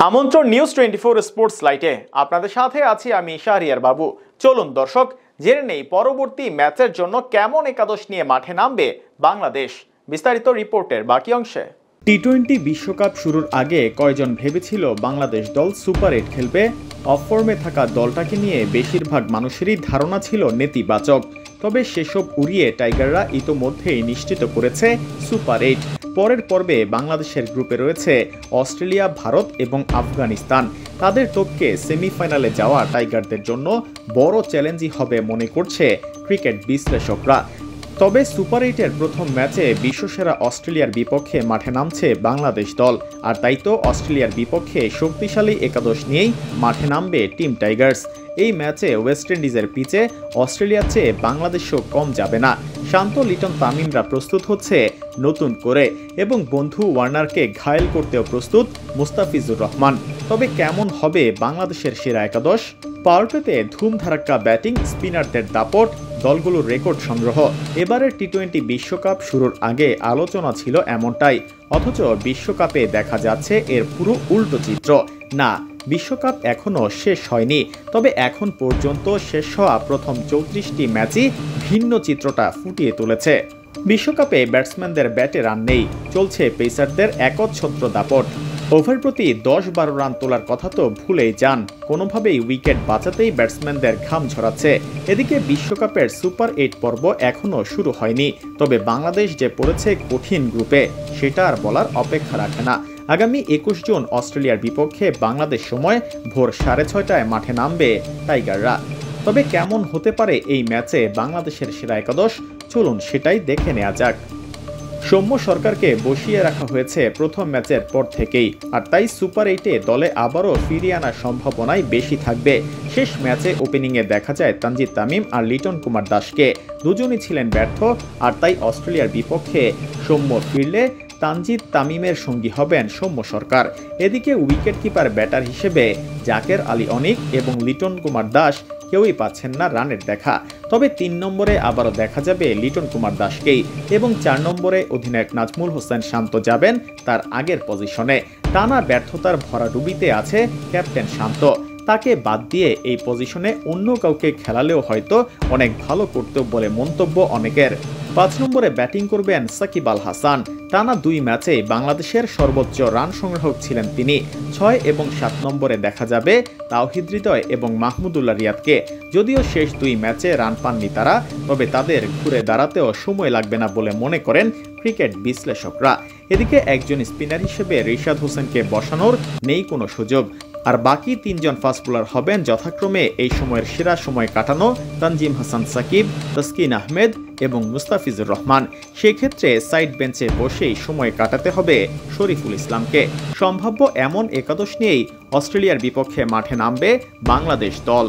আমন্ত্রণ news 24 sports লাইটে আপনাদের সাথে আছি আমি শাহরিয়ার বাবু। চলুন দর্শক জেনে নেই পরবর্তী ম্যাচের জন্য কেমন একাদশ নিয়ে মাঠে নামবে বাংলাদেশ। বিস্তারিত রিপোর্টের বাকি অংশে। টি-20 বিশ্বকাপ শুরুর আগে কয়জন ভেবেছিল বাংলাদেশ দল সুপার 8 খেলবে? অফ ফর্মে থাকা দলটাকে নিয়ে বেশিরভাগ মানুষেরই ধারণা ছিল নেতিবাচক। তবে সেসব উড়িয়ে টাইগাররা ইতোমধ্যেই নিশ্চিত করেছে সুপার 8। পরের পর্বে বাংলাদেশের গ্রুপে রয়েছে অস্ট্রেলিয়া, ভারত এবং আফগানিস্তান। তাদের টপকে সেমিফাইনালে যাওয়া টাইগারদের জন্য বড় চ্যালেঞ্জই হবে মনে করছে ক্রিকেট বিশ্লেষকরা। তবে সুপার 8-এর প্রথম ম্যাচে বিশ্বসেরা অস্ট্রেলিয়ার বিপক্ষে মাঠে নামছে বাংলাদেশ দল। আর তাই তো অস্ট্রেলিয়ার বিপক্ষে শক্তিশালী একাদশ নিয়েই মাঠে নামবে টিম টাইগার্স। এই ম্যাচে ওয়েস্ট ইন্ডিজের পিচে অস্ট্রেলিয়ার চেয়ে বাংলাদেশও কম যাবে না। শান্ত, লিটন, তামিমরা প্রস্তুত হচ্ছে নতুন করে এবং বন্ধু ওয়ার্নারকে ঘায়েল করতেও প্রস্তুত মুস্তাফিজুর রহমান। তবে কেমন হবে বাংলাদেশের সেরা একাদশ? পাওয়ার প্লেতে ধুমধারাক্কা ব্যাটিং, স্পিনারদের দাপট, দলগুলোর রেকর্ড সংগ্রহ। এবারের টি-20 বিশ্বকাপ শুরুর আগে আলোচনা ছিল এমনটাই, অথচ বিশ্বকাপে দেখা যাচ্ছে এর পুরো উল্টো চিত্র। না, বিশ্বকাপ এখনও শেষ হয়নি, তবে এখন পর্যন্ত শেষ হওয়া প্রথম 34টি ম্যাচই ভিন্ন চিত্রটা ফুটিয়ে তুলেছে। বিশ্বকাপে ব্যাটসম্যানদের ব্যাটে রান নেই, চলছে পেসারদের একচ্ছত্র দাপট। ওভার প্রতি 10-12 রান তোলার কথা তো ভুলেই যান, কোনোভাবেই উইকেট বাঁচাতেই ব্যাটসম্যানদের ঘাম ঝরাচ্ছে। এদিকে বিশ্বকাপের সুপার 8 পর্ব এখনও শুরু হয়নি, তবে বাংলাদেশ যে পড়েছে কঠিন গ্রুপে সেটা আর বলার অপেক্ষা রাখে না। আগামী 21 জুন অস্ট্রেলিয়ার বিপক্ষে বাংলাদেশ সময় ভোর 6:30টায় মাঠে নামবে টাইগাররা। তবে কেমন হতে পারে এই ম্যাচে বাংলাদেশের সেরা একাদশ? চলুন সেটাই দেখে নেওয়া যাক। সৌম্য সরকারকে বসিয়ে রাখা হয়েছে প্রথম ম্যাচের পর থেকেই, আর তাই সুপার 8-এ দলে আবারও ফিরিয়ে আনার সম্ভাবনাই বেশি থাকবে। শেষ ম্যাচে ওপেনিংয়ে দেখা যায় তানজিদ তামিম আর লিটন কুমার দাসকে। দুজনই ছিলেন ব্যর্থ, আর তাই অস্ট্রেলিয়ার বিপক্ষে সৌম্য ফিরলে তানজিদ তামিমের সঙ্গী হবেন সৌম্য সরকার। এদিকে উইকেট কিপার ব্যাটার হিসেবে জাকের আলী অনিক এবং লিটন কুমার দাস কেউই পাচ্ছেন না রানের দেখা। তবে 3 নম্বরে আবারও দেখা যাবে লিটন কুমার দাসকেই এবং 4 নম্বরে অধিনায়ক নাজমুল হোসেন শান্ত যাবেন তার আগের পজিশনে। টানা ব্যর্থতার ভরাডুবিতে আছে ক্যাপ্টেন শান্ত। তাকে বাদ দিয়ে এই পজিশনে অন্য কাউকে খেলালেও হয়তো অনেক ভালো করত বলে মন্তব্য অনেকের। 5 নম্বরে ব্যাটিং করবেন সাকিব আল হাসান। টানা 2 ম্যাচে বাংলাদেশের সর্বোচ্চ রান সংগ্রাহক ছিলেন তিনি। 6 এবং 7 নম্বরে দেখা যাবে তাওহিদ হৃদয় এবং মাহমুদুল্লাহ রিয়াদকে। যদিও শেষ 2 ম্যাচে রান পাননি তারা, তবে তাদের ঘুরে দাঁড়াতেও সময় লাগবে না বলে মনে করেন ক্রিকেট বিশ্লেষকরা। এদিকে একজন স্পিনার হিসেবে রিশাদ হোসেনকে বসানোর নেই কোনো সুযোগ। আর বাকি 3 জন ফাস্ট বোলার হবেন যথাক্রমে এই সময়ের সেরা সময় কাটানো তানজিম হাসান সাকিব, তাসকিন আহমেদ এবং মুস্তাফিজুর রহমান। সেক্ষেত্রে সাইড বেঞ্চে বসেই সময় কাটাতে হবে শরীফুল ইসলামকে। সম্ভাব্য এমন একাদশ নিয়েই অস্ট্রেলিয়ার বিপক্ষে মাঠে নামবে বাংলাদেশ দল।